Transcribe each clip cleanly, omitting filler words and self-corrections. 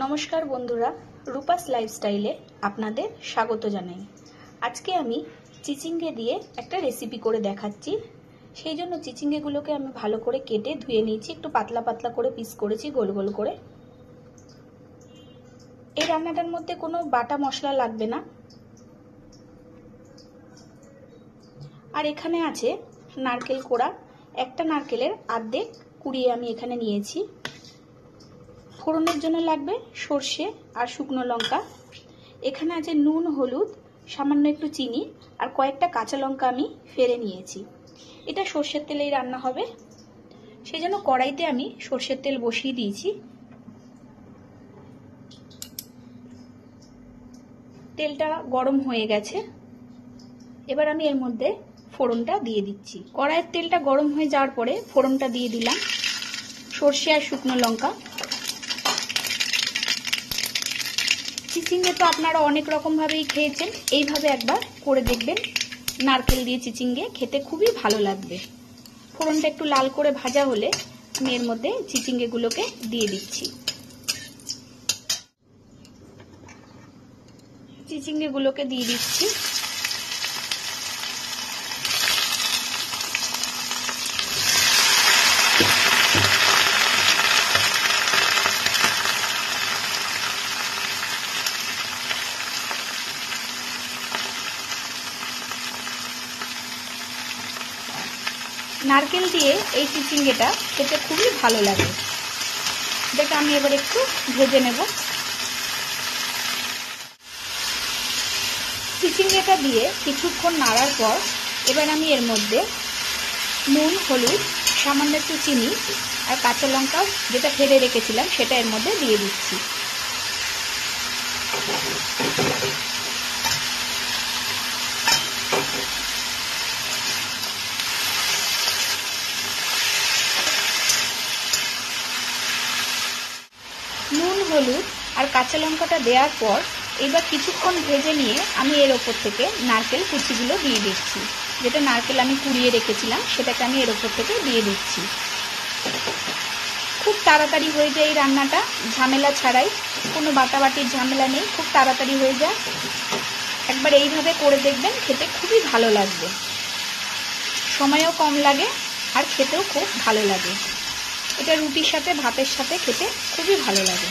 নমস্কার বন্ধুরা, রূপাস লাইফস্টাইলে আপনাদের স্বাগত জানাই। আজকে আমি চিচিঙ্গে দিয়ে একটা রেসিপি করে দেখাচ্ছি। সেই জন্য চিচিঙ্গেগুলোকে আমি ভালো করে কেটে ধুয়ে নিয়েছি, একটু পাতলা পাতলা করে পিস করেছি গোল গোল করে। এই রান্নাটার মধ্যে কোনো বাটা মশলা লাগবে না। আর এখানে আছে নারকেল কোড়া, একটা নারকেলের অর্ধেক কুড়িয়ে আমি এখানে নিয়েছি। ফোড়নের জন্য লাগবে সর্ষে আর শুকনো লঙ্কা। এখানে আছে নুন, হলুদ, সামান্য একটু চিনি আর কয়েকটা কাঁচা লঙ্কা আমি ফেলে নিয়েছি। এটা সর্ষের তেলেই রান্না হবে, সেই জন্য কড়াইতে আমি সর্ষের তেল বসিয়ে দিয়েছি। তেলটা গরম হয়ে গেছে, এবার আমি এর মধ্যে ফোড়নটা দিয়ে দিচ্ছি। কড়াইয়ের তেলটা গরম হয়ে যাওয়ার পরে ফোড়নটা দিয়ে দিলাম সর্ষে আর শুকনো লঙ্কা। চিচিঙ্গে তো আপনারা অনেক রকম ভাবেই খেয়েছেন, এইভাবে একবার করে দেখবেন। নারকেল দিয়ে চিচিঙ্গে খেতে খুবই ভালো লাগবে। ফোড়নটা একটু লাল করে ভাজা হলে আমি এর মধ্যে চিচিঙ্গেগুলোকে দিয়ে দিচ্ছি। চিচিঙ্গেগুলোকে দিয়ে দিচ্ছি। নারকেল দিয়ে এই চিচিঙ্গেটা খেতে খুবই ভালো লাগে। যেটা আমি এবার একটু ভেজে নেব। চিচিঙ্গেটা দিয়ে কিছুক্ষণ নাড়ার পর এবার আমি এর মধ্যে নুন, হলুদ, সামান্য একটু চিনি আর কাঁচা লঙ্কা যেটা ফেলে রেখেছিলাম সেটা এর মধ্যে দিয়ে দিচ্ছি। নুন, হলুদ আর কাঁচা লঙ্কাটা দেওয়ার পর এবার কিছুক্ষণ ভেজে নিয়ে আমি এর ওপর থেকে নারকেল কুচিগুলো দিয়ে দিচ্ছি। যেটা নারকেল আমি কুড়িয়ে রেখেছিলাম সেটাকে আমি এর ওপর থেকে দিয়ে দিচ্ছি। খুব তাড়াতাড়ি হয়ে যায় এই রান্নাটা, ঝামেলা ছাড়াই, কোনো বাটাবাটির ঝামেলা নেই, খুব তাড়াতাড়ি হয়ে যায়। একবার এইভাবে করে দেখবেন, খেতে খুবই ভালো লাগবে। সময়ও কম লাগে আর খেতেও খুব ভালো লাগে। এটা রুটির সাথে, ভাতের সাথে খেতে খুবই ভালো লাগে।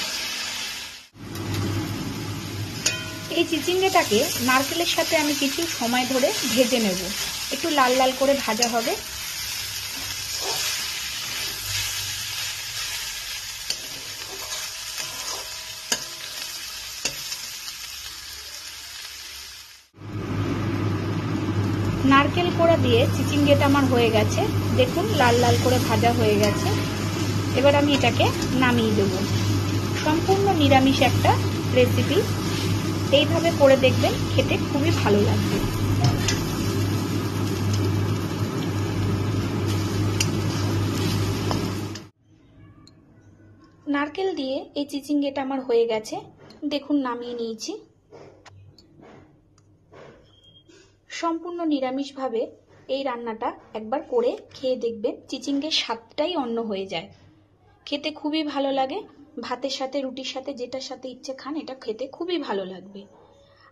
এই চিচিঙ্গেটাকে নারকেলের সাথে আমি কিছু সময় ধরে ভেজে নেব, একটু লাল লাল করে ভাজা হবে। নারকেল কোড়া দিয়ে চিচিঙ্গেটা আমার হয়ে গেছে, দেখুন লাল লাল করে ভাজা হয়ে গেছে। এবার আমি এটাকে নামিয়ে দেব। সম্পূর্ণ নিরামিষ একটা রেসিপি, এইভাবে করে দেখবেন, খেতে খুবই ভালো লাগবে। নারকেল দিয়ে এই চিচিঙ্গেটা আমার হয়ে গেছে, দেখুন নামিয়ে নিয়েছি। সম্পূর্ণ নিরামিষভাবে এই রান্নাটা একবার করে খেয়ে দেখবেন, চিচিঙ্গের স্বাদটাই অন্য হয়ে যায়। খেতে খুবই ভালো লাগে, ভাতের সাথে, রুটির সাথে, যেটার সাথে ইচ্ছে খান, এটা খেতে খুবই ভালো লাগবে।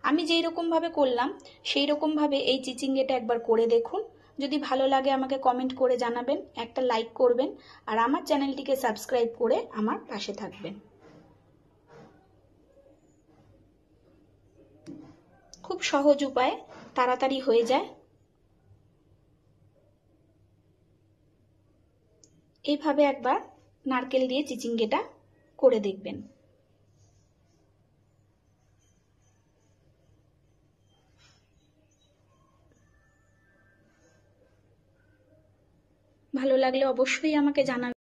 আমি যেই রকম ভাবে করলাম সেই রকম ভাবে এই চিচিঙ্গেটা একবার করে দেখুন। যদি ভালো লাগে আমাকে কমেন্ট করে জানাবেন, একটা লাইক করবেন আর আমার চ্যানেলটিকে সাবস্ক্রাইব করে আমার পাশে থাকবেন। খুব সহজ উপায়, তাড়াতাড়ি হয়ে যায়। এইভাবে একবার নারকেল দিয়ে চিচিঙ্গেটা করে দেখবেন। ভালো লাগলে অবশ্যই আমাকে জানাবেন।